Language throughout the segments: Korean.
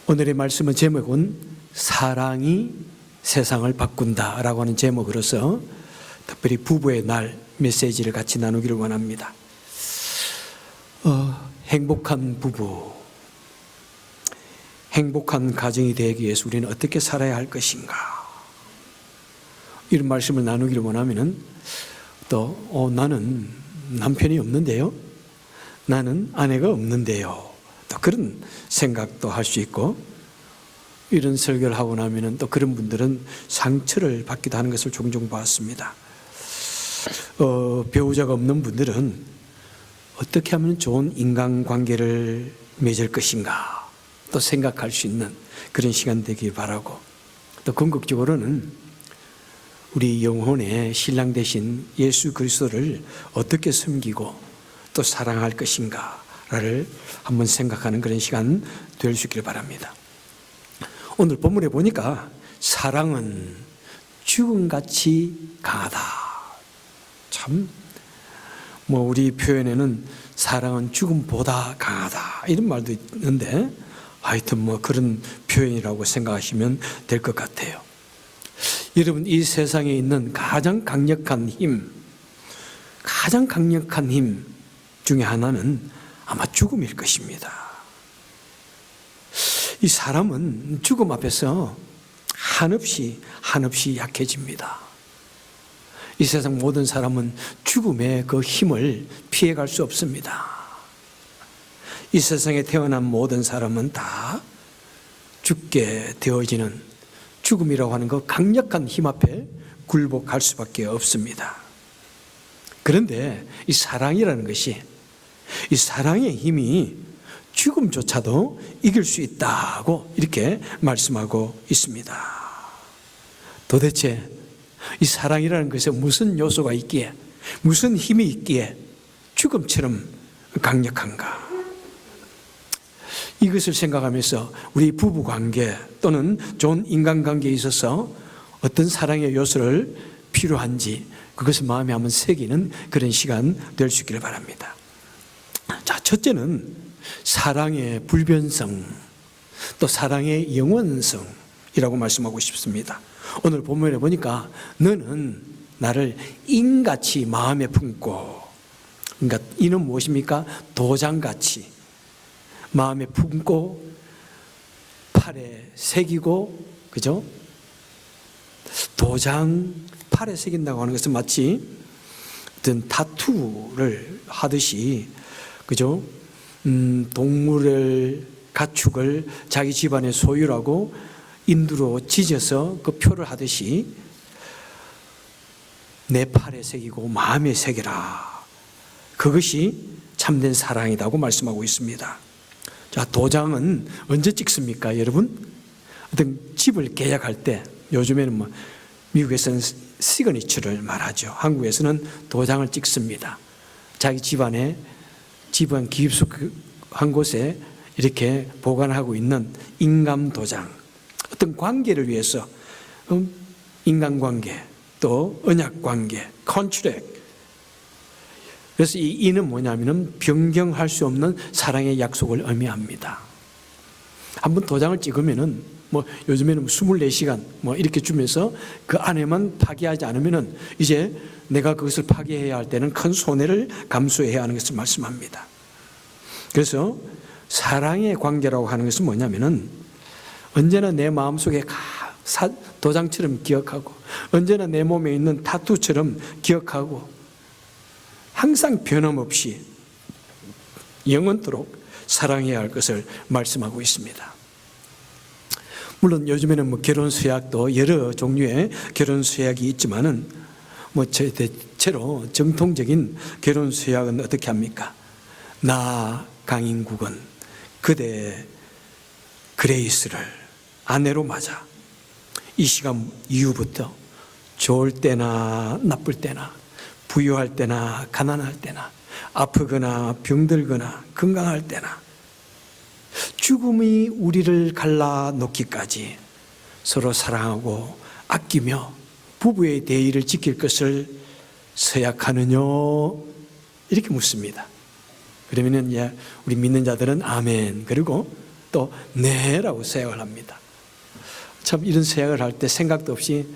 오늘의 말씀의 제목은 사랑이 세상을 바꾼다라고 하는 제목으로서 특별히 부부의 날 메시지를 같이 나누기를 원합니다. 행복한 부부, 행복한 가정이 되기 위해서 우리는 어떻게 살아야 할 것인가, 이런 말씀을 나누기를 원하면은 또 나는 남편이 없는데요, 나는 아내가 없는데요, 또 그런 생각도 할 수 있고, 이런 설교를 하고 나면은 또 그런 분들은 상처를 받기도 하는 것을 종종 봤습니다. 배우자가 없는 분들은 어떻게 하면 좋은 인간관계를 맺을 것인가 또 생각할 수 있는 그런 시간 되길 바라고, 또 궁극적으로는 우리 영혼의 신랑 되신 예수 그리스도를 어떻게 섬기고 또 사랑할 것인가를 한번 생각하는 그런 시간 될 수 있기를 바랍니다. 오늘 본문에 보니까 사랑은 죽음같이 강하다. 참, 우리 표현에는 사랑은 죽음보다 강하다, 이런 말도 있는데, 하여튼 그런 표현이라고 생각하시면 될 것 같아요. 여러분, 이 세상에 있는 가장 강력한 힘 중에 하나는 아마 죽음일 것입니다. 이 사람은 죽음 앞에서 한없이 약해집니다. 이 세상 모든 사람은 죽음의 그 힘을 피해갈 수 없습니다. 이 세상에 태어난 모든 사람은 다 죽게 되어지는 죽음이라고 하는 그 강력한 힘 앞에 굴복할 수밖에 없습니다. 그런데 이 사랑이라는 것이, 이 사랑의 힘이 죽음조차도 이길 수 있다고 이렇게 말씀하고 있습니다. 도대체 이 사랑이라는 것에 무슨 요소가 있기에, 무슨 힘이 있기에 죽음처럼 강력한가? 이것을 생각하면서 우리 부부관계 또는 좋은 인간관계에 있어서 어떤 사랑의 요소를 필요한지 그것을 마음에 한번 새기는 그런 시간 될 수 있기를 바랍니다. 자, 첫째는 사랑의 불변성, 또 사랑의 영원성이라고 말씀하고 싶습니다. 오늘 본문에 보니까 너는 나를 인같이 마음에 품고, 그러니까 이는 무엇입니까? 도장같이 마음에 품고 팔에 새기고, 그죠? 도장 팔에 새긴다고 하는 것은 마치 어떤 타투를 하듯이, 그죠? 동물을, 가축을 자기 집안의 소유라고 인두로 찢어서 그 표를 하듯이 내 팔에 새기고 마음에 새겨라. 그것이 참된 사랑이라고 말씀하고 있습니다. 자, 도장은 언제 찍습니까, 여러분? 어떤 집을 계약할 때, 요즘에는 미국에서는 시그니처를 말하죠. 한국에서는 도장을 찍습니다. 자기 집안에 집안 깊숙한 곳에 이렇게 보관하고 있는 인감 도장, 어떤 관계를 위해서, 인간관계, 또 언약관계, 컨트랙. 그래서 이 이는 뭐냐면은 변경할 수 없는 사랑의 약속을 의미합니다. 한번 도장을 찍으면은 요즘에는 24시간 이렇게 주면서 그 안에만 파기하지 않으면은 이제 내가 그것을 파기해야 할 때는 큰 손해를 감수해야 하는 것을 말씀합니다. 그래서 사랑의 관계라고 하는 것은 뭐냐면은 언제나 내 마음속에 도장처럼 기억하고, 언제나 내 몸에 있는 타투처럼 기억하고, 항상 변함없이 영원토록 사랑해야 할 것을 말씀하고 있습니다. 물론 요즘에는 결혼 수약도 여러 종류의 결혼 수약이 있지만은 대체로 정통적인 결혼 수약은 어떻게 합니까? 나 강인국은 그대 그레이스를 아내로 맞아 이 시간 이후부터 좋을 때나 나쁠 때나 부유할 때나 가난할 때나 아프거나 병들거나 건강할 때나 죽음이 우리를 갈라놓기까지 서로 사랑하고 아끼며 부부의 대의를 지킬 것을 서약하느냐, 이렇게 묻습니다. 그러면은 우리 믿는 자들은 아멘, 그리고 또 네라고 서약을 합니다. 참 이런 서약을 할 때 생각도 없이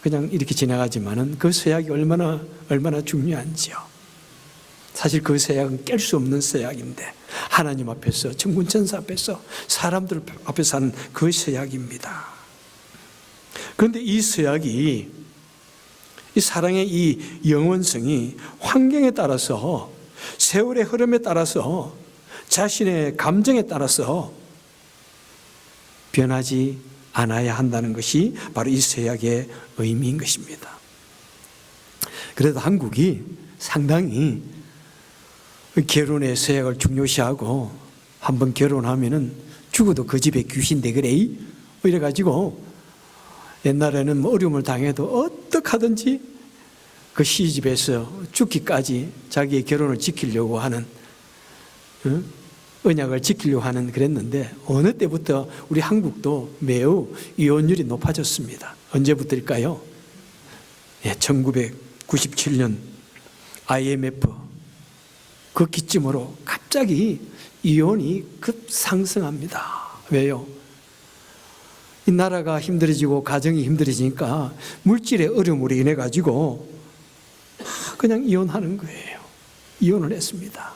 그냥 이렇게 지나가지만은 그 서약이 얼마나 중요한지요. 사실 그 서약은 깰 수 없는 서약인데 하나님 앞에서, 천군천사 앞에서, 사람들 앞에서 하는 그 서약입니다. 그런데 이 서약이, 이 사랑의 이 영원성이 환경에 따라서, 세월의 흐름에 따라서, 자신의 감정에 따라서 변하지 않아야 한다는 것이 바로 이 서약의 의미인 것입니다. 그래도 한국이 상당히 결혼의 서약을 중요시하고, 한번 결혼하면은 죽어도 그 집에 귀신 되그래 이래가지고 옛날에는 어려움을 당해도 어떻게 하든지 그 시집에서 죽기까지 자기의 결혼을 지키려고 하는, 언약을 지키려고 하는 그랬는데, 어느 때부터 우리 한국도 매우 이혼율이 높아졌습니다. 언제부터일까요? 1997년 IMF 그 기점으로 갑자기 이혼이 급상승합니다. 왜요? 이 나라가 힘들어지고 가정이 힘들어지니까 물질의 어려움으로 인해 가지고 그냥 이혼하는 거예요. 이혼을 했습니다.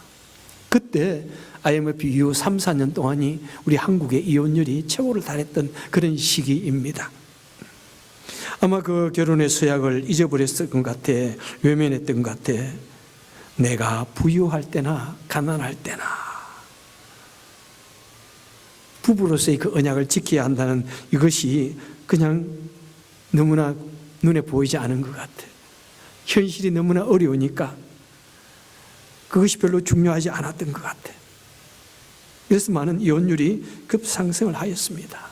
그때 IMF 이후 3, 4년 동안이 우리 한국의 이혼율이 최고를 달했던 그런 시기입니다. 아마 그 결혼의 서약을 잊어버렸을 것 같아, 외면했던 것 같아. 내가 부유할 때나 가난할 때나 부부로서의 그 언약을 지켜야 한다는 이것이 그냥 너무나 눈에 보이지 않은 것 같아. 현실이 너무나 어려우니까 그것이 별로 중요하지 않았던 것 같아. 그래서 많은 이혼율이 급상승을 하였습니다.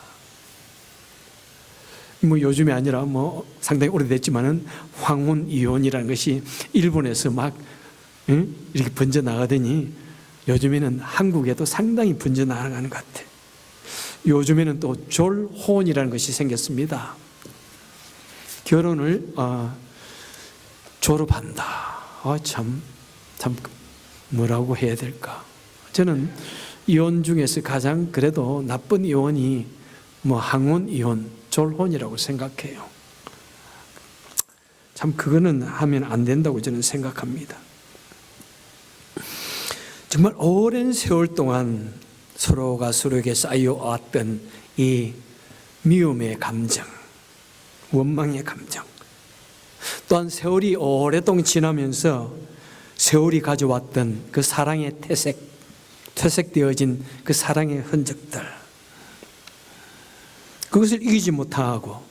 요즘이 아니라 상당히 오래됐지만은 황혼 이혼이라는 것이 일본에서 막 이렇게 번져나가더니 요즘에는 한국에도 상당히 번져나가는 것 같아. 요즘에는 또 졸혼이라는 것이 생겼습니다. 결혼을 졸업한다. 참 뭐라고 해야 될까? 저는 이혼 중에서 가장 그래도 나쁜 이혼이 항혼 이혼, 졸혼이라고 생각해요. 참 그거는 하면 안 된다고 저는 생각합니다. 정말 오랜 세월 동안 서로가 서로에게 쌓여왔던 이 미움의 감정, 원망의 감정, 또한 세월이 오랫동안 지나면서 세월이 가져왔던 그 사랑의 퇴색되어진 그 사랑의 흔적들, 그것을 이기지 못하고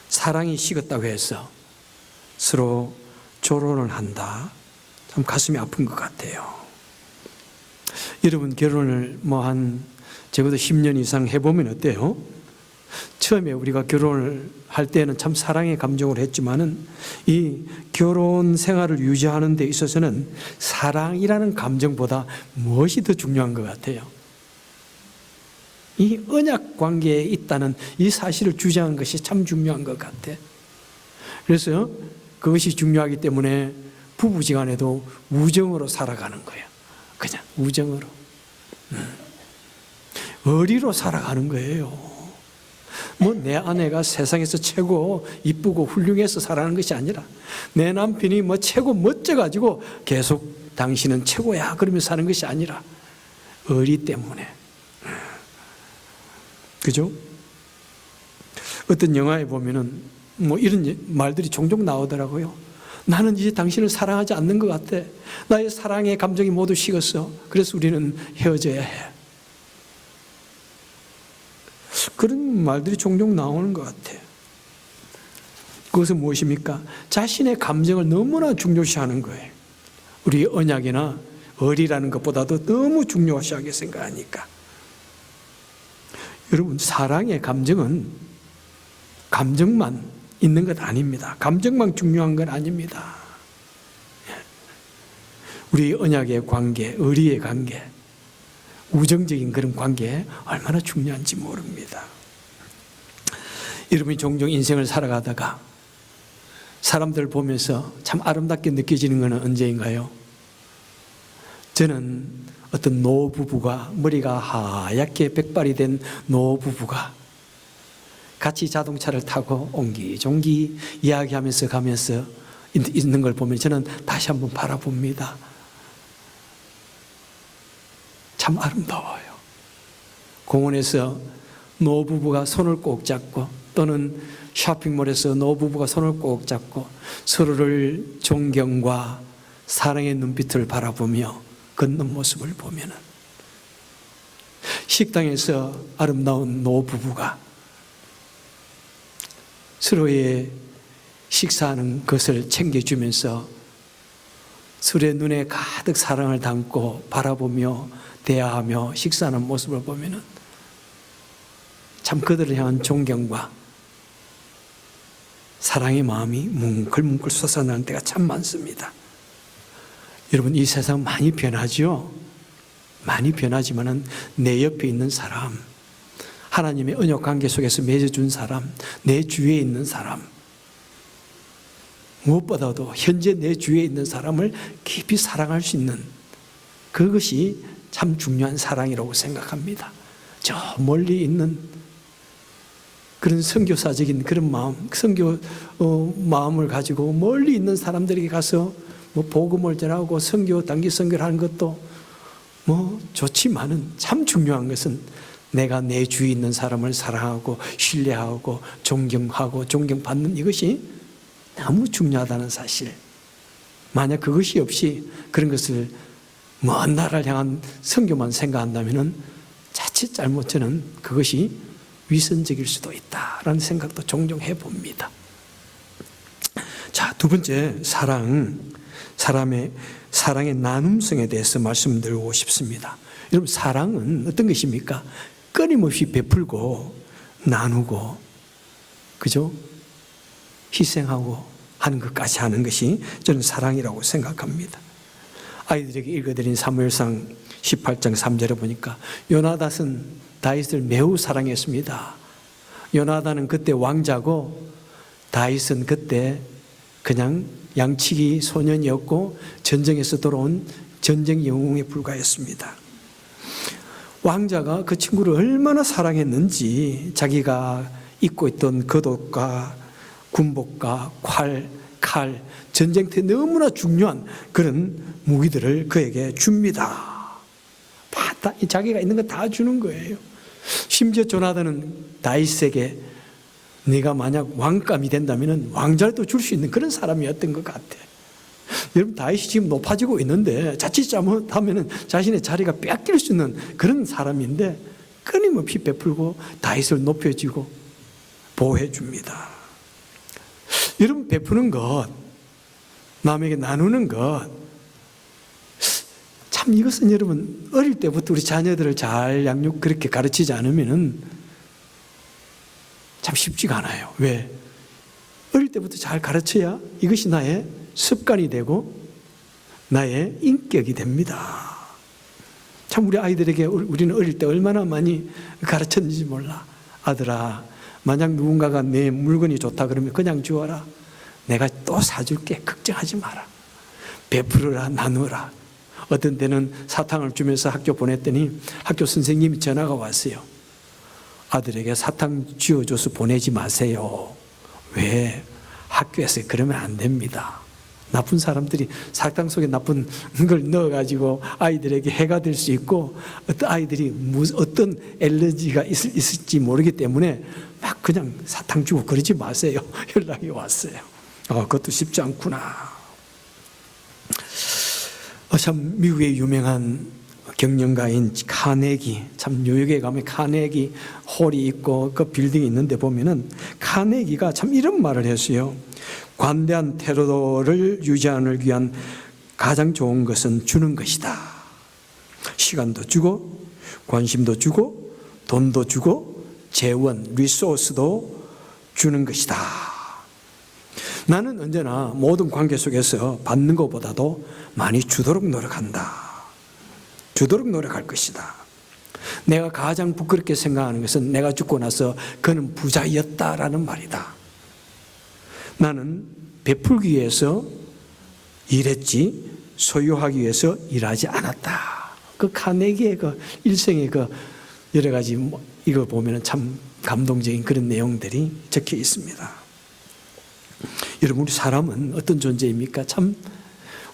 사랑이 식었다고 해서 서로 조론을 한다. 참 가슴이 아픈 것 같아요. 여러분 결혼을 적어도 10년 이상 해보면 어때요? 처음에 우리가 결혼을 할 때는 참 사랑의 감정으로 했지만은 이 결혼 생활을 유지하는 데 있어서는 사랑이라는 감정보다 무엇이 더 중요한 것 같아요? 이 언약 관계에 있다는 이 사실을 주장하는 것이 참 중요한 것 같아. 그래서 그것이 중요하기 때문에 부부지간에도 우정으로 살아가는 거예요. 그냥 우정으로. 의리로 살아가는 거예요. 내 아내가 세상에서 최고 이쁘고 훌륭해서 살아가는 것이 아니라 내 남편이 최고 멋져가지고 계속 당신은 최고야 그러면서 사는 것이 아니라 의리 때문에. 그죠? 어떤 영화에 보면은 이런 말들이 종종 나오더라고요. 나는 이제 당신을 사랑하지 않는 것 같아. 나의 사랑의 감정이 모두 식었어. 그래서 우리는 헤어져야 해. 그런 말들이 종종 나오는 것 같아요. 그것은 무엇입니까? 자신의 감정을 너무나 중요시하는 거예요. 우리 언약이나 의리라는 것보다도 너무 중요시하게 생각하니까. 여러분, 사랑의 감정은 감정만 있는 것 아닙니다. 감정만 중요한 건 아닙니다. 우리 언약의 관계, 의리의 관계, 우정적인 그런 관계에 얼마나 중요한지 모릅니다. 여러분이 종종 인생을 살아가다가 사람들 보면서 참 아름답게 느껴지는 것은 언제인가요? 저는 어떤 노부부가, 머리가 하얗게 백발이 된 노부부가 같이 자동차를 타고 옹기종기 이야기하면서 가면서 있는 걸 보면 저는 다시 한번 바라봅니다. 참 아름다워요. 공원에서 노부부가 손을 꼭 잡고, 또는 쇼핑몰에서 노부부가 손을 꼭 잡고 서로를 존경과 사랑의 눈빛을 바라보며 걷는 모습을 보면은, 식당에서 아름다운 노부부가 서로의 식사하는 것을 챙겨주면서 서로의 눈에 가득 사랑을 담고 바라보며 대화하며 식사하는 모습을 보면은 참 그들을 향한 존경과 사랑의 마음이 뭉클뭉클 솟아나는 때가 참 많습니다. 여러분, 이 세상 많이 변하죠? 많이 변하지만은 내 옆에 있는 사람, 하나님의 언약 관계 속에서 맺어준 사람, 내 주위에 있는 사람, 무엇보다도 현재 내 주위에 있는 사람을 깊이 사랑할 수 있는 그것이 참 중요한 사랑이라고 생각합니다. 저 멀리 있는 그런 선교사적인 그런 마음, 선교 마음을 가지고 멀리 있는 사람들에게 가서 뭐 복음을 전하고 단기 선교를 하는 것도 뭐 좋지만은, 참 중요한 것은 내가 내 주위에 있는 사람을 사랑하고 신뢰하고 존경하고 존경받는 이것이 너무 중요하다는 사실. 만약 그것이 없이 그런 것을 먼 나라를 향한 선교만 생각한다면 자칫 잘못 저는 그것이 위선적일 수도 있다라는 생각도 종종 해봅니다. 자, 두 번째, 사랑의 나눔성에 대해서 말씀드리고 싶습니다. 여러분, 사랑은 어떤 것입니까? 끊임없이 베풀고 나누고, 그죠? 희생하고 하는 것까지 하는 것이 저는 사랑이라고 생각합니다. 아이들에게 읽어드린 사무엘상 18장 3절에 보니까 요나단은 다윗을 매우 사랑했습니다. 요나단은 그때 왕자고 다윗은 그때 그냥 양치기 소년이었고 전쟁에서 돌아온 전쟁 영웅에 불과했습니다. 왕자가 그 친구를 얼마나 사랑했는지 자기가 입고 있던 겉옷과 군복과 칼, 전쟁터에 너무나 중요한 그런 무기들을 그에게 줍니다. 자기가 있는 거 다 주는 거예요. 심지어 조나단은 다윗에게 네가 만약 왕감이 된다면 왕자도 줄 수 있는 그런 사람이었던 것 같아. 여러분, 다윗이 지금 높아지고 있는데 자칫 잘못하면 자신의 자리가 뺏길 수 있는 그런 사람인데 끊임없이 베풀고 다윗을 높여주고 보호해 줍니다. 여러분, 베푸는 것, 남에게 나누는 것, 참 이것은 여러분 어릴 때부터 우리 자녀들을 잘 그렇게 가르치지 않으면 참 쉽지가 않아요. 왜? 어릴 때부터 잘 가르쳐야 이것이 나의 습관이 되고 나의 인격이 됩니다. 참 우리 아이들에게 우리는 어릴 때 얼마나 많이 가르쳤는지 몰라. 아들아, 만약 누군가가 내 물건이 좋다 그러면 그냥 주어라. 내가 또 사줄게. 걱정하지 마라. 베풀어라, 나누라. 어떤 때는 사탕을 주면서 학교 보냈더니 학교 선생님이 전화가 왔어요. 아들에게 사탕 쥐어줘서 보내지 마세요. 왜? 학교에서 그러면 안 됩니다. 나쁜 사람들이 사탕 속에 나쁜 걸 넣어가지고 아이들에게 해가 될 수 있고, 어떤 아이들이 어떤 알러지가 있을지 모르기 때문에 막 그냥 사탕 주고 그러지 마세요. 연락이 왔어요. 그것도 쉽지 않구나. 참 미국의 유명한 경영가인 카네기, 참 뉴욕에 가면 카네기 홀이 있고 그 빌딩이 있는데 보면은 카네기가 참 이런 말을 했어요. 관대한 태도를 유지하기 위한 가장 좋은 것은 주는 것이다. 시간도 주고 관심도 주고 돈도 주고 재원, 리소스도 주는 것이다. 나는 언제나 모든 관계 속에서 받는 것보다도 많이 주도록 노력한다. 주도록 노력할 것이다. 내가 가장 부끄럽게 생각하는 것은 내가 죽고 나서 그는 부자였다라는 말이다. 나는 베풀기 위해서 일했지 소유하기 위해서 일하지 않았다. 그 카네기의 그 일생의 그 여러 가지 이거 보면은 참 감동적인 그런 내용들이 적혀 있습니다. 여러분, 우리 사람은 어떤 존재입니까? 참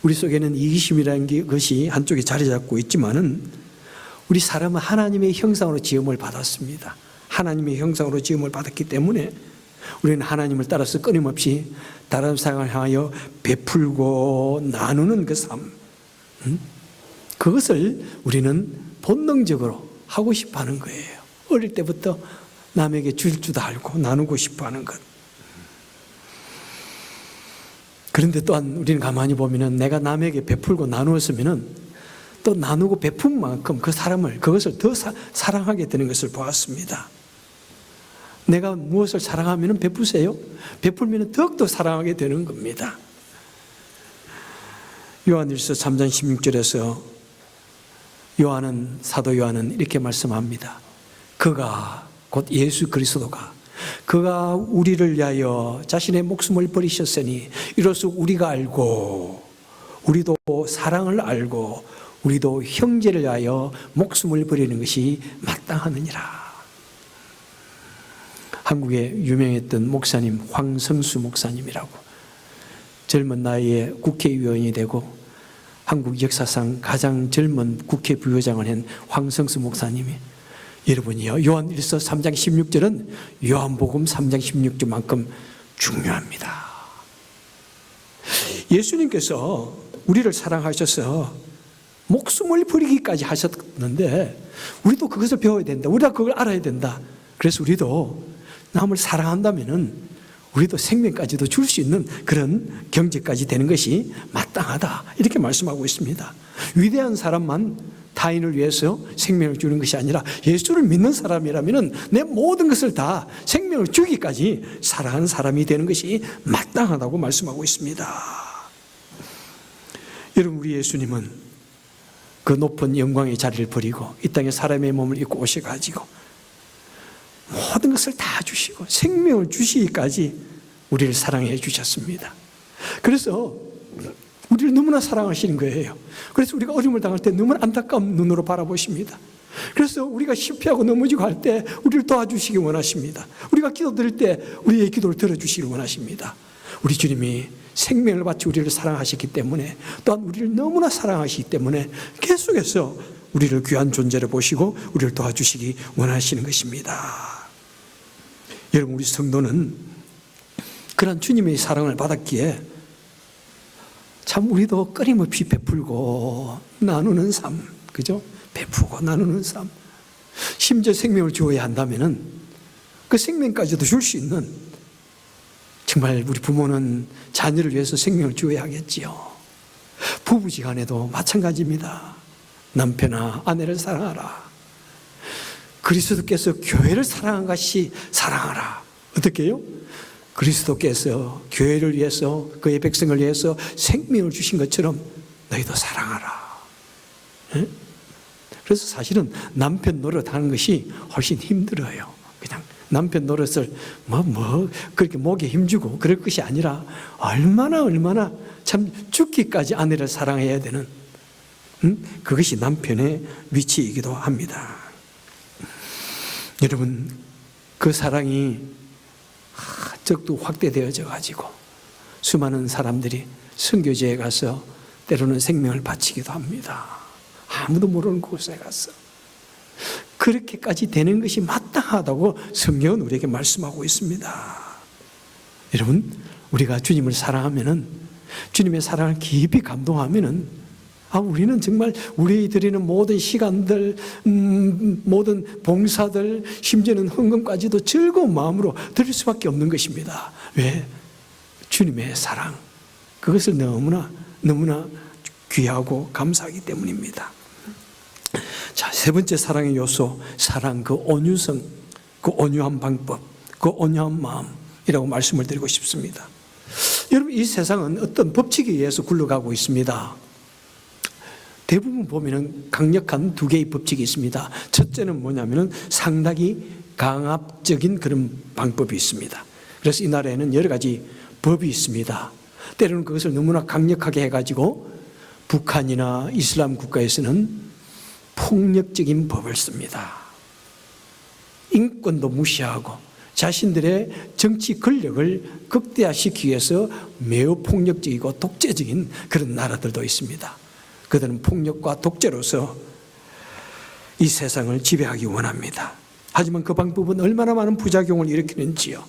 우리 속에는 이기심이라는 것이 한쪽에 자리 잡고 있지만은 우리 사람은 하나님의 형상으로 지음을 받았습니다. 하나님의 형상으로 지음을 받았기 때문에 우리는 하나님을 따라서 끊임없이 다른 사람을 향하여 베풀고 나누는 그 삶, 그것을 우리는 본능적으로 하고 싶어 하는 거예요. 어릴 때부터 남에게 줄 줄도 알고 나누고 싶어 하는 것. 그런데 또한 우리는 가만히 보면은 내가 남에게 베풀고 나누었으면은 또 나누고 베푼 만큼 그 사람을, 그것을 더 사랑하게 되는 것을 보았습니다. 내가 무엇을 사랑하면 베푸세요. 베풀면 더욱더 사랑하게 되는 겁니다. 요한일서 3장 16절에서 사도 요한은 이렇게 말씀합니다. 그가, 곧 예수 그리스도가, 그가 우리를 위하여 자신의 목숨을 버리셨으니 이로써 우리가 알고, 우리도 사랑을 알고, 우리도 형제를 위하여 목숨을 버리는 것이 마땅하느니라. 한국에 유명했던 목사님 황성수 목사님이라고, 젊은 나이에 국회의원이 되고 한국 역사상 가장 젊은 국회 부의장을 한 황성수 목사님이, 여러분이요, 요한일서 3장 16절은 요한복음 3장 16절만큼 중요합니다. 예수님께서 우리를 사랑하셔서 목숨을 버리기까지 하셨는데 우리도 그것을 배워야 된다. 우리가 그걸 알아야 된다. 그래서 우리도 남을 사랑한다면은 우리도 생명까지도 줄 수 있는 그런 경지까지 되는 것이 마땅하다. 이렇게 말씀하고 있습니다. 위대한 사람만 타인을 위해서 생명을 주는 것이 아니라 예수를 믿는 사람이라면은 내 모든 것을 다 생명을 주기까지 사랑하는 사람이 되는 것이 마땅하다고 말씀하고 있습니다. 여러분, 우리 예수님은 그 높은 영광의 자리를 버리고 이 땅에 사람의 몸을 입고 오셔가지고 모든 것을 다 주시고 생명을 주시기까지 우리를 사랑해 주셨습니다. 그래서 우리를 너무나 사랑하시는 거예요. 그래서 우리가 어려움을 당할 때 너무나 안타까운 눈으로 바라보십니다. 그래서 우리가 실패하고 넘어지고 할 때 우리를 도와주시기 원하십니다. 우리가 기도드릴 때 우리의 기도를 들어주시기를 원하십니다. 우리 주님이 생명을 바쳐 우리를 사랑하셨기 때문에, 또한 우리를 너무나 사랑하시기 때문에 계속해서 우리를 귀한 존재로 보시고 우리를 도와주시기 원하시는 것입니다. 여러분, 우리 성도는 그런 주님의 사랑을 받았기에 참 우리도 끊임없이 베풀고 나누는 삶, 그죠? 베푸고 나누는 삶. 심지어 생명을 주어야 한다면은 그 생명까지도 줄 수 있는, 정말 우리 부모는 자녀를 위해서 생명을 주어야 하겠지요. 부부지간에도 마찬가지입니다. 남편아 아내를 사랑하라. 그리스도께서 교회를 사랑한 것이 사랑하라. 어떻게 해요? 그리스도께서 교회를 위해서, 그의 백성을 위해서 생명을 주신 것처럼 너희도 사랑하라. 네? 그래서 사실은 남편 노릇하는 것이 훨씬 힘들어요. 그냥 남편 노릇을 그렇게 목에 힘주고 그럴 것이 아니라 얼마나 참 죽기까지 아내를 사랑해야 되는, 그것이 남편의 위치이기도 합니다. 여러분, 그 사랑이 적도 확대되어져 가지고 수많은 사람들이 선교지에 가서 때로는 생명을 바치기도 합니다. 아무도 모르는 곳에 가서. 그렇게까지 되는 것이 마땅하다고 성경은 우리에게 말씀하고 있습니다. 여러분, 우리가 주님을 사랑하면은, 주님의 사랑을 깊이 감동하면은, 우리는 정말 우리 드리는 모든 시간들, 모든 봉사들, 심지어는 헌금까지도 즐거운 마음으로 드릴 수밖에 없는 것입니다. 왜? 주님의 사랑, 그것을 너무나 귀하고 감사하기 때문입니다. 자, 세 번째 사랑의 요소, 사랑, 그 온유성, 그 온유한 방법, 그 온유한 마음이라고 말씀을 드리고 싶습니다. 여러분, 이 세상은 어떤 법칙에 의해서 굴러가고 있습니다. 대부분 보면은 강력한 두 개의 법칙이 있습니다. 첫째는 뭐냐면은 상당히 강압적인 그런 방법이 있습니다. 그래서 이 나라에는 여러 가지 법이 있습니다. 때로는 그것을 너무나 강력하게 해가지고 북한이나 이슬람 국가에서는 폭력적인 법을 씁니다. 인권도 무시하고 자신들의 정치 권력을 극대화시키기 위해서 매우 폭력적이고 독재적인 그런 나라들도 있습니다. 그들은 폭력과 독재로서 이 세상을 지배하기 원합니다. 하지만 그 방법은 얼마나 많은 부작용을 일으키는지요.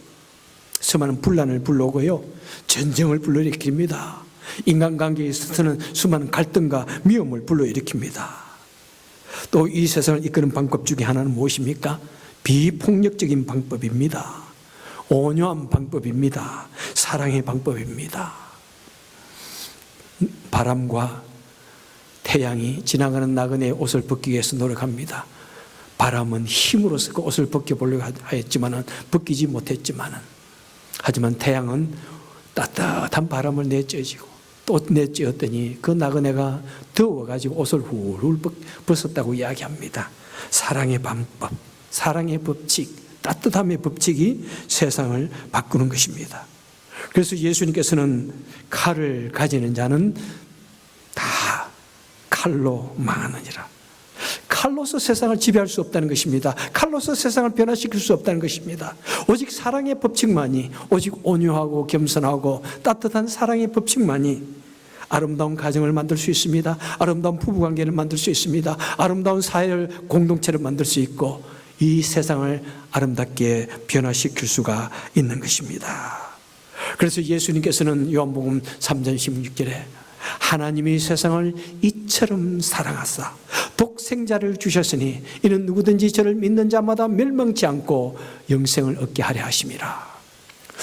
수많은 분란을 불러오고요, 전쟁을 불러일으킵니다. 인간관계에 있어서는 수많은 갈등과 미움을 불러일으킵니다. 또 이 세상을 이끄는 방법 중에 하나는 무엇입니까? 비폭력적인 방법입니다. 온유한 방법입니다. 사랑의 방법입니다. 바람과 태양이 지나가는 나그네의 옷을 벗기 위해서 노력합니다. 바람은 힘으로써 그 옷을 벗겨보려고 하였지만 벗기지 못했지만, 하지만 태양은 따뜻한 바람을 내쬐지고 또 내쬐었더니 그 나그네가 더워가지고 옷을 훌훌 벗었다고 이야기합니다. 사랑의 방법, 사랑의 법칙, 따뜻함의 법칙이 세상을 바꾸는 것입니다. 그래서 예수님께서는 칼을 가지는 자는 다 칼로 망하느니라. 칼로서 세상을 지배할 수 없다는 것입니다. 칼로서 세상을 변화시킬 수 없다는 것입니다. 오직 사랑의 법칙만이, 오직 온유하고 겸손하고 따뜻한 사랑의 법칙만이 아름다운 가정을 만들 수 있습니다. 아름다운 부부관계를 만들 수 있습니다. 아름다운 사회를, 공동체를 만들 수 있고 이 세상을 아름답게 변화시킬 수가 있는 것입니다. 그래서 예수님께서는 요한복음 3장 16절에 하나님이 세상을 이처럼 사랑하사 독생자를 주셨으니 이는 누구든지 저를 믿는 자마다 멸망치 않고 영생을 얻게 하려 하심이라.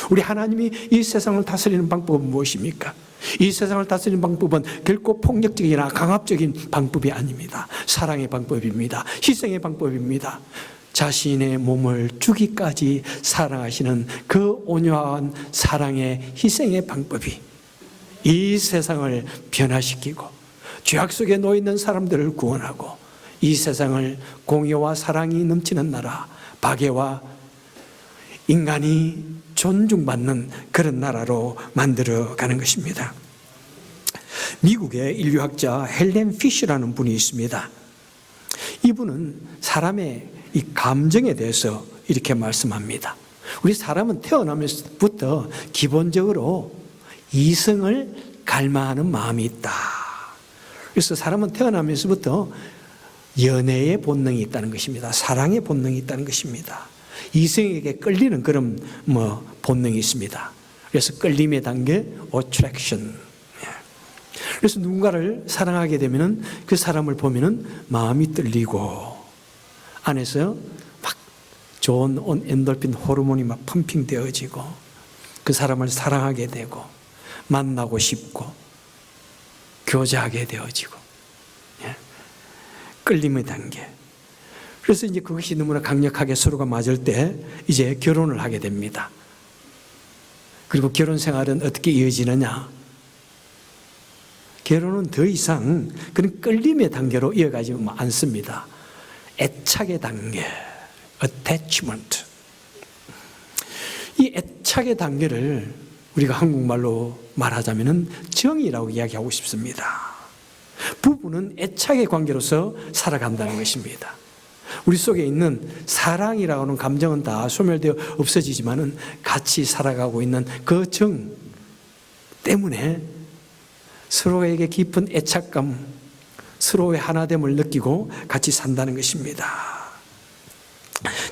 우리 하나님이 이 세상을 다스리는 방법은 무엇입니까? 이 세상을 다스리는 방법은 결코 폭력적이나 강압적인 방법이 아닙니다. 사랑의 방법입니다. 희생의 방법입니다. 자신의 몸을 주기까지 사랑하시는 그 온유한 사랑의 희생의 방법이 이 세상을 변화시키고 죄악 속에 놓여있는 사람들을 구원하고 이 세상을 공의와 사랑이 넘치는 나라, 박애와 인간이 존중받는 그런 나라로 만들어가는 것입니다. 미국의 인류학자 헬렌 피쉬라는 분이 있습니다. 이분은 사람의 이 감정에 대해서 이렇게 말씀합니다. 우리 사람은 태어나면서부터 기본적으로 이성을 갈망하는 마음이 있다. 그래서 사람은 태어나면서부터 연애의 본능이 있다는 것입니다. 사랑의 본능이 있다는 것입니다. 이성에게 끌리는 그런 본능이 있습니다. 그래서 끌림의 단계, attraction. 그래서 누군가를 사랑하게 되면은 그 사람을 보면은 마음이 떨리고 안에서 막 좋은 엔돌핀 호르몬이 막 펌핑되어지고 그 사람을 사랑하게 되고 만나고 싶고 교제하게 되어지고 끌림의 단계. 그래서 이제 그것이 너무나 강력하게 서로가 맞을 때 이제 결혼을 하게 됩니다. 그리고 결혼 생활은 어떻게 이어지느냐? 결혼은 더 이상 그런 끌림의 단계로 이어가지 않습니다. 애착의 단계, attachment. 이 애착의 단계를 우리가 한국말로 말하자면 정이라고 이야기하고 싶습니다. 부부는 애착의 관계로서 살아간다는 것입니다. 우리 속에 있는 사랑이라고 하는 감정은 다 소멸되어 없어지지만은 같이 살아가고 있는 그 정 때문에 서로에게 깊은 애착감, 서로의 하나됨을 느끼고 같이 산다는 것입니다.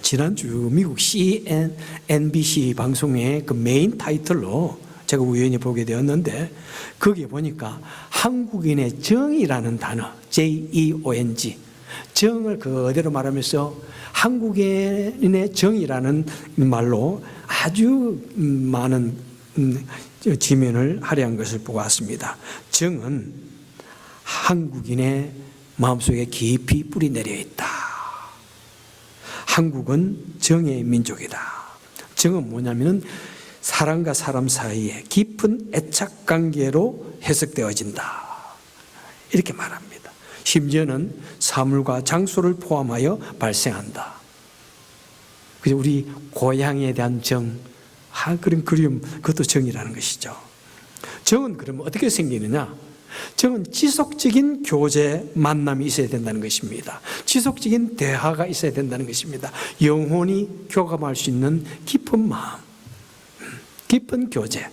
지난주 미국 CNBC 방송의 그 메인 타이틀로 제가 우연히 보게 되었는데 거기에 보니까 한국인의 정이라는 단어, JEONG, 정을 그대로 말하면서 한국인의 정이라는 말로 아주 많은 지면을 할애한 것을 보고 왔습니다. 정은 한국인의 마음속에 깊이 뿌리 내려 있다. 한국은 정의 민족이다. 정은 뭐냐면은 사람과 사람 사이에 깊은 애착 관계로 해석되어진다. 이렇게 말합니다. 심지어는 사물과 장소를 포함하여 발생한다. 그래서 우리 고향에 대한 정, 그런 그리움, 그것도 정이라는 것이죠. 정은 그러면 어떻게 생기느냐? 정은 지속적인 교제, 만남이 있어야 된다는 것입니다. 지속적인 대화가 있어야 된다는 것입니다. 영혼이 교감할 수 있는 깊은 마음, 깊은 교제.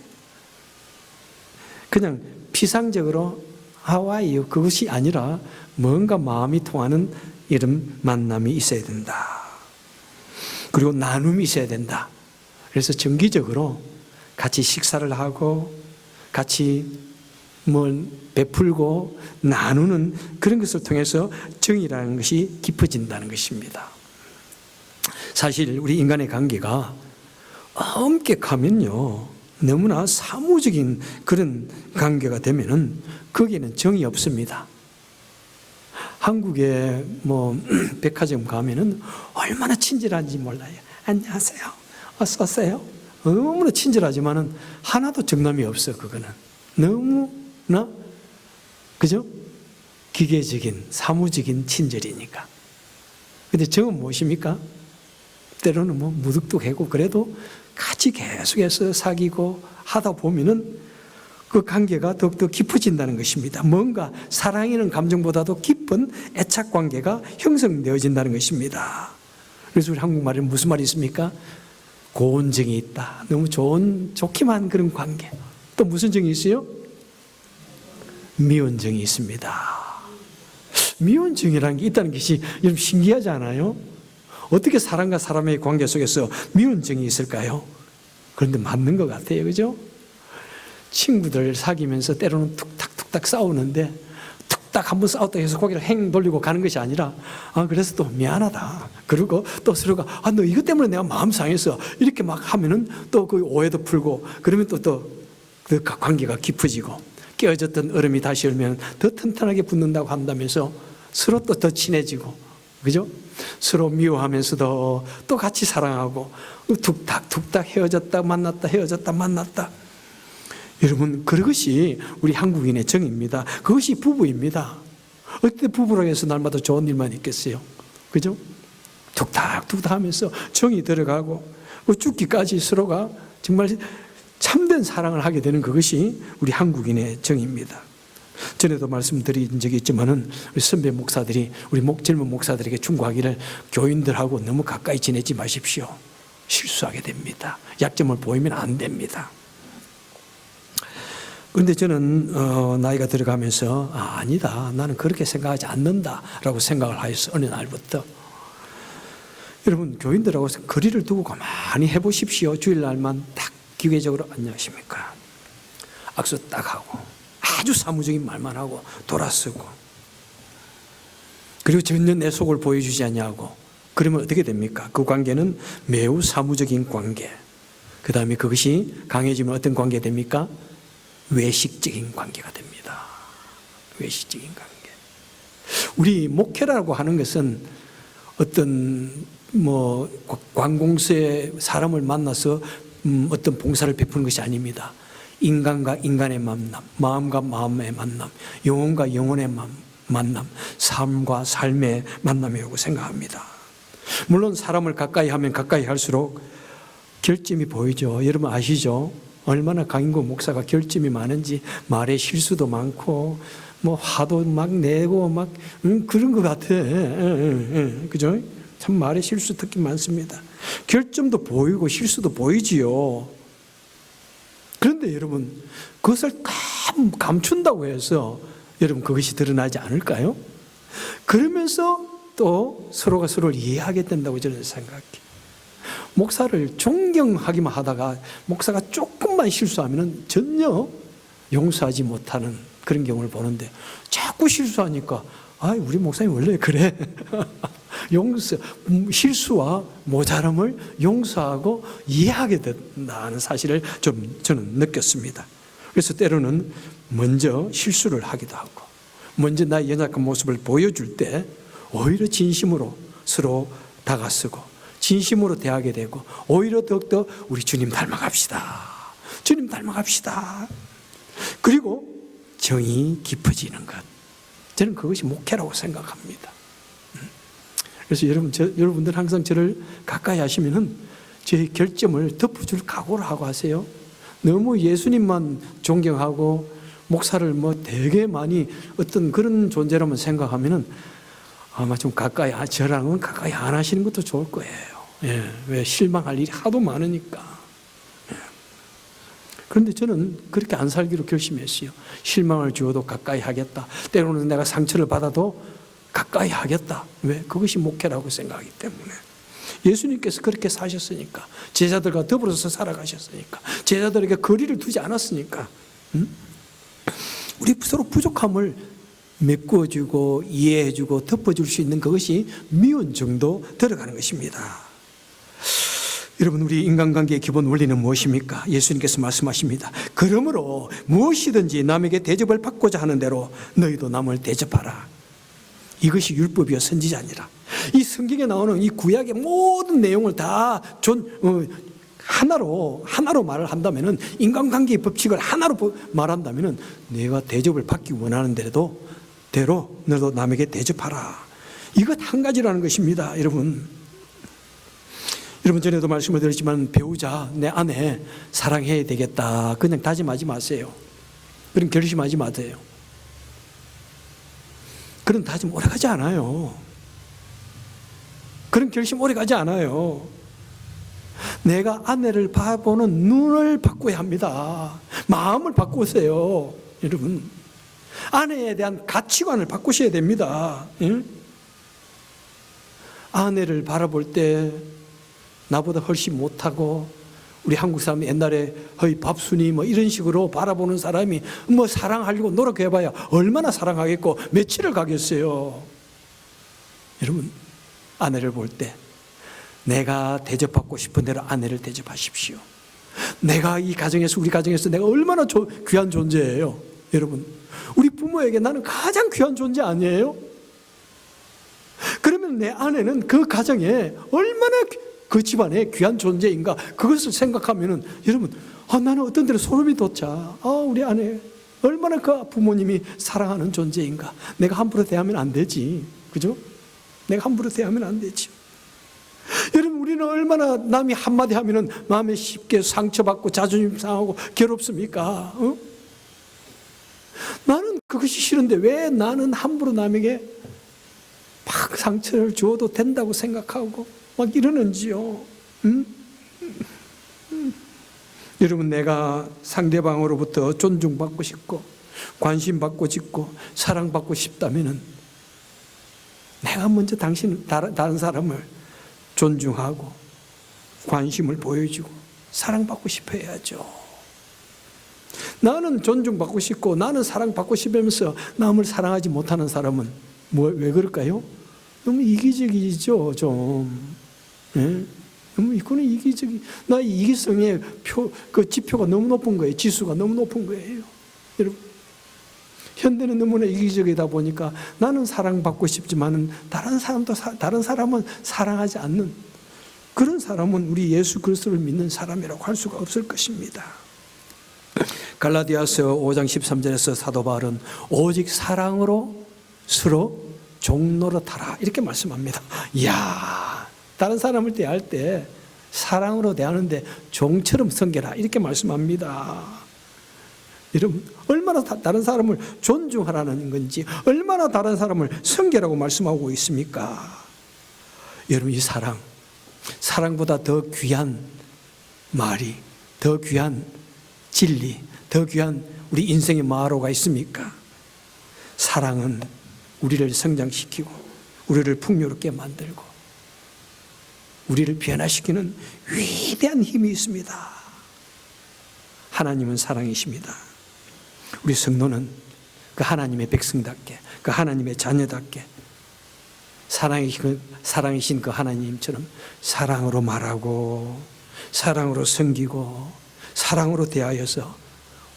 그냥 피상적으로 하와이요 그것이 아니라 뭔가 마음이 통하는 이런 만남이 있어야 된다. 그리고 나눔이 있어야 된다. 그래서 정기적으로 같이 식사를 하고 같이 뭘 베풀고 나누는 그런 것을 통해서 정이라는 것이 깊어진다는 것입니다. 사실 우리 인간의 관계가 엄격하면요, 너무나 사무적인 그런 관계가 되면은 거기에는 정이 없습니다. 한국에 백화점 가면은 얼마나 친절한지 몰라요. 안녕하세요. 어서 오세요. 너무나 친절하지만은 하나도 정남이 없어. 그거는 너무나 그죠? 기계적인 사무적인 친절이니까. 근데 정은 무엇입니까? 때로는 무뚝뚝하고 그래도 같이 계속해서 사귀고 하다 보면은 그 관계가 더욱더 깊어진다는 것입니다. 뭔가 사랑이라는 감정보다도 깊은 애착 관계가 형성되어진다는 것입니다. 그래서 우리 한국말에 무슨 말이 있습니까? 고운 정이 있다. 너무 좋기만 그런 관계. 또 무슨 정이 있어요? 미운 정이 있습니다. 미운 정이라는 게 있다는 것이 여러분 신기하지 않아요? 어떻게 사람과 사람의 관계 속에서 미운 정이 있을까요? 그런데 맞는 것 같아요. 그죠? 친구들 사귀면서 때로는 툭탁툭탁 싸우는데 툭탁 한번 싸웠다 해서 고개를 행 돌리고 가는 것이 아니라 그래서 또 미안하다. 그리고 또 서로가 너 이것 때문에 내가 마음 상했어. 이렇게 막 하면은 또 그 오해도 풀고 그러면 또 그 관계가 깊어지고 깨어졌던 얼음이 다시 열면 더 튼튼하게 붙는다고 한다면서 서로 또 더 친해지고 그죠? 서로 미워하면서도 또 같이 사랑하고 툭탁툭탁 헤어졌다 만났다 헤어졌다 만났다. 여러분 그것이 우리 한국인의 정입니다. 그것이 부부입니다. 어때 부부라고 해서 날마다 좋은 일만 있겠어요? 그죠? 툭탁툭탁 하면서 정이 들어가고 죽기까지 서로가 정말 참된 사랑을 하게 되는 그것이 우리 한국인의 정입니다. 전에도 말씀드린 적이 있지만은 우리 선배 목사들이 우리 젊은 목사들에게 충고하기를 교인들하고 너무 가까이 지내지 마십시오. 실수하게 됩니다. 약점을 보이면 안 됩니다. 그런데 저는 나이가 들어가면서 아니다. 나는 그렇게 생각하지 않는다라고 생각을 하였어. 어느 날부터. 여러분 교인들하고 거리를 두고 가만히 해보십시오. 주일날만 딱 기계적으로 안녕하십니까. 악수 딱 하고 아주 사무적인 말만 하고 돌아서고 그리고 전혀 내 속을 보여주지 않냐고. 그러면 어떻게 됩니까? 그 관계는 매우 사무적인 관계. 그 다음에 그것이 강해지면 어떤 관계 됩니까? 외식적인 관계가 됩니다. 외식적인 관계. 우리 목회라고 하는 것은 어떤 관공서에 사람을 만나서 어떤 봉사를 베푸는 것이 아닙니다. 인간과 인간의 만남, 마음과 마음의 만남, 영혼과 영혼의 만남, 삶과 삶의 만남이라고 생각합니다. 물론 사람을 가까이 하면 가까이 할수록 결점이 보이죠. 여러분 아시죠? 얼마나 강인구 목사가 결점이 많은지 말에 실수도 많고 화도 막 내고 막 그런 것 같아. 그죠? 참 말에 실수 특히 많습니다. 결점도 보이고 실수도 보이지요. 그런데 여러분 그것을 감춘다고 해서 여러분 그것이 드러나지 않을까요? 그러면서 또 서로가 서로를 이해하게 된다고 저는 생각해요. 목사를 존경하기만 하다가 목사가 조금만 실수하면 전혀 용서하지 못하는 그런 경우를 보는데 자꾸 실수하니까 우리 목사님 원래 그래. 실수와 모자람을 용서하고 이해하게 된다는 사실을 좀 저는 느꼈습니다. 그래서 때로는 먼저 실수를 하기도 하고 먼저 나의 연약한 모습을 보여줄 때 오히려 진심으로 서로 다가서고 진심으로 대하게 되고 오히려 더욱더 우리 주님 닮아갑시다. 주님 닮아갑시다. 그리고 정이 깊어지는 것. 저는 그것이 목회라고 생각합니다. 그래서 여러분들 항상 저를 가까이 하시면은 제 결점을 덮어줄 각오를 하고 하세요. 너무 예수님만 존경하고 목사를 뭐 되게 많이 어떤 그런 존재라면 생각하면은 아마 좀 가까이, 저랑은 가까이 안 하시는 것도 좋을 거예요. 예, 왜 실망할 일이 하도 많으니까. 예. 그런데 저는 그렇게 안 살기로 결심했어요. 실망을 주어도 가까이 하겠다. 때로는 내가 상처를 받아도 가까이 하겠다. 왜? 그것이 목회라고 생각하기 때문에. 예수님께서 그렇게 사셨으니까, 제자들과 더불어서 살아가셨으니까, 제자들에게 거리를 두지 않았으니까, 우리 서로 부족함을 메꿔주고 이해해주고 덮어줄 수 있는 그것이 미운 정도 들어가는 것입니다. 여러분, 우리 인간관계의 기본 원리는 무엇입니까? 예수님께서 말씀하십니다. 그러므로 무엇이든지 남에게 대접을 받고자 하는 대로 너희도 남을 대접하라. 이것이 율법이요 선지자니라. 이 성경에 나오는 이 구약의 모든 내용을 다 하나로 말을 한다면은, 인간관계의 법칙을 하나로 말한다면은, 내가 대접을 받기 원하는 대로 너도 남에게 대접하라. 이것 한 가지라는 것입니다, 여러분. 여러분, 전에도 말씀을 드렸지만 배우자, 내 아내 사랑해야 되겠다, 그냥 다짐하지 마세요. 그런 결심하지 마세요. 그런 다짐 오래 가지 않아요. 그런 결심 오래 가지 않아요. 내가 아내를 바라보는 눈을 바꿔야 합니다. 마음을 바꾸세요, 여러분. 아내에 대한 가치관을 바꾸셔야 됩니다. 응? 아내를 바라볼 때 나보다 훨씬 못하고, 우리 한국 사람 옛날에 허이 밥순이 뭐 이런 식으로 바라보는 사람이 뭐 사랑하려고 노력해봐야 얼마나 사랑하겠고 며칠을 가겠어요. 여러분, 아내를 볼 때 내가 대접받고 싶은 대로 아내를 대접하십시오. 내가 이 가정에서, 우리 가정에서 내가 얼마나 귀한 존재예요. 여러분, 우리 부모에게 나는 가장 귀한 존재 아니에요? 그러면 내 아내는 그 가정에 얼마나 그 집안의 귀한 존재인가, 그것을 생각하면은, 여러분, 나는 어떤 데로 소름이 돋자. 우리 아내 얼마나 그 부모님이 사랑하는 존재인가. 내가 함부로 대하면 안 되지, 그죠? 내가 함부로 대하면 안 되지. 여러분, 우리는 얼마나 남이 한마디 하면은 마음에 쉽게 상처받고 자존심 상하고 괴롭습니까? 나는 그것이 싫은데 왜 나는 함부로 남에게 막 상처를 주어도 된다고 생각하고 막 이러는지요. 여러분, 내가 상대방으로부터 존중받고 싶고 관심받고 싶고 사랑받고 싶다면은, 내가 먼저 다른 사람을 존중하고 관심을 보여주고 사랑받고 싶어 해야죠. 나는 존중받고 싶고 나는 사랑받고 싶으면서 남을 사랑하지 못하는 사람은 왜 그럴까요? 너무 이기적이죠, 좀. 예? 너무 이거는 이기적이. 나의 이기성의 그 지표가 너무 높은 거예요. 지수가 너무 높은 거예요. 여러분, 현대는 너무나 이기적이다 보니까 나는 사랑받고 싶지만은 다른 사람은 사랑하지 않는 그런 사람은 우리 예수 그리스도를 믿는 사람이라고 할 수가 없을 것입니다. 갈라디아서 5장 13절에서 사도 바울은 오직 사랑으로 서로 종노릇하라 이렇게 말씀합니다. 이야, 다른 사람을 대할 때 사랑으로 대하는데 종처럼 섬겨라 이렇게 말씀합니다. 여러분, 얼마나 다른 사람을 존중하라는 건지, 얼마나 다른 사람을 섬기라고 말씀하고 있습니까? 여러분, 이 사랑보다 더 귀한 말이, 더 귀한 진리, 더 귀한 우리 인생의 마로가 있습니까? 사랑은 우리를 성장시키고 우리를 풍요롭게 만들고 우리를 변화시키는 위대한 힘이 있습니다. 하나님은 사랑이십니다. 우리 성도는 그 하나님의 백성답게, 그 하나님의 자녀답게 사랑이신 그 하나님처럼 사랑으로 말하고 사랑으로 섬기고 사랑으로 대하여서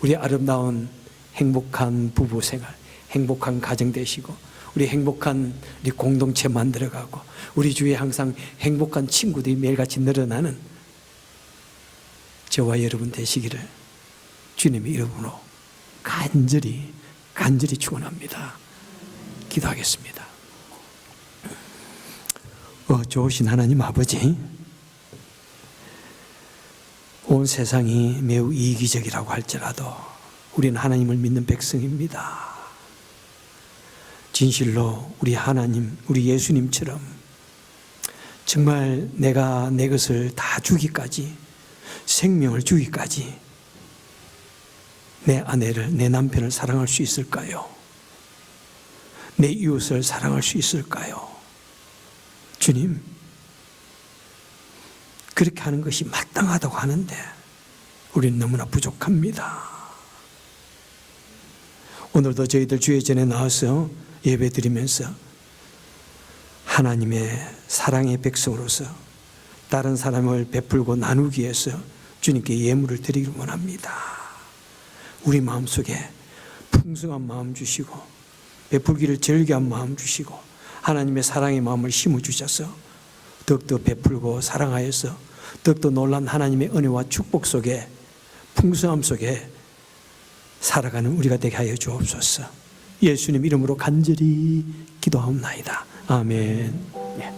우리 아름다운 행복한 부부 생활, 행복한 가정 되시고 우리 행복한 우리 공동체 만들어가고 우리 주위에 항상 행복한 친구들이 매일같이 늘어나는 저와 여러분 되시기를 주님의 이름으로 간절히 축원합니다. 기도하겠습니다. 좋으신 하나님 아버지, 온 세상이 매우 이기적이라고 할지라도 우리는 하나님을 믿는 백성입니다. 진실로 우리 하나님, 우리 예수님처럼 정말 내가 내 것을 다 주기까지, 생명을 주기까지 내 아내를, 내 남편을 사랑할 수 있을까요? 내 이웃을 사랑할 수 있을까요? 주님, 그렇게 하는 것이 마땅하다고 하는데 우리는 너무나 부족합니다. 오늘도 저희들 주의 전에 나와서 예배 드리면서 하나님의 사랑의 백성으로서 다른 사람을 베풀고 나누기 위해서 주님께 예물을 드리기를 원합니다. 우리 마음속에 풍성한 마음 주시고 베풀기를 즐겨한 마음 주시고 하나님의 사랑의 마음을 심어주셔서 더욱더 베풀고 사랑하여서 더욱더 놀란 하나님의 은혜와 축복 속에, 풍성함 속에 살아가는 우리가 되게 하여 주옵소서. 예수님 이름으로 간절히 기도하옵나이다. 아멘.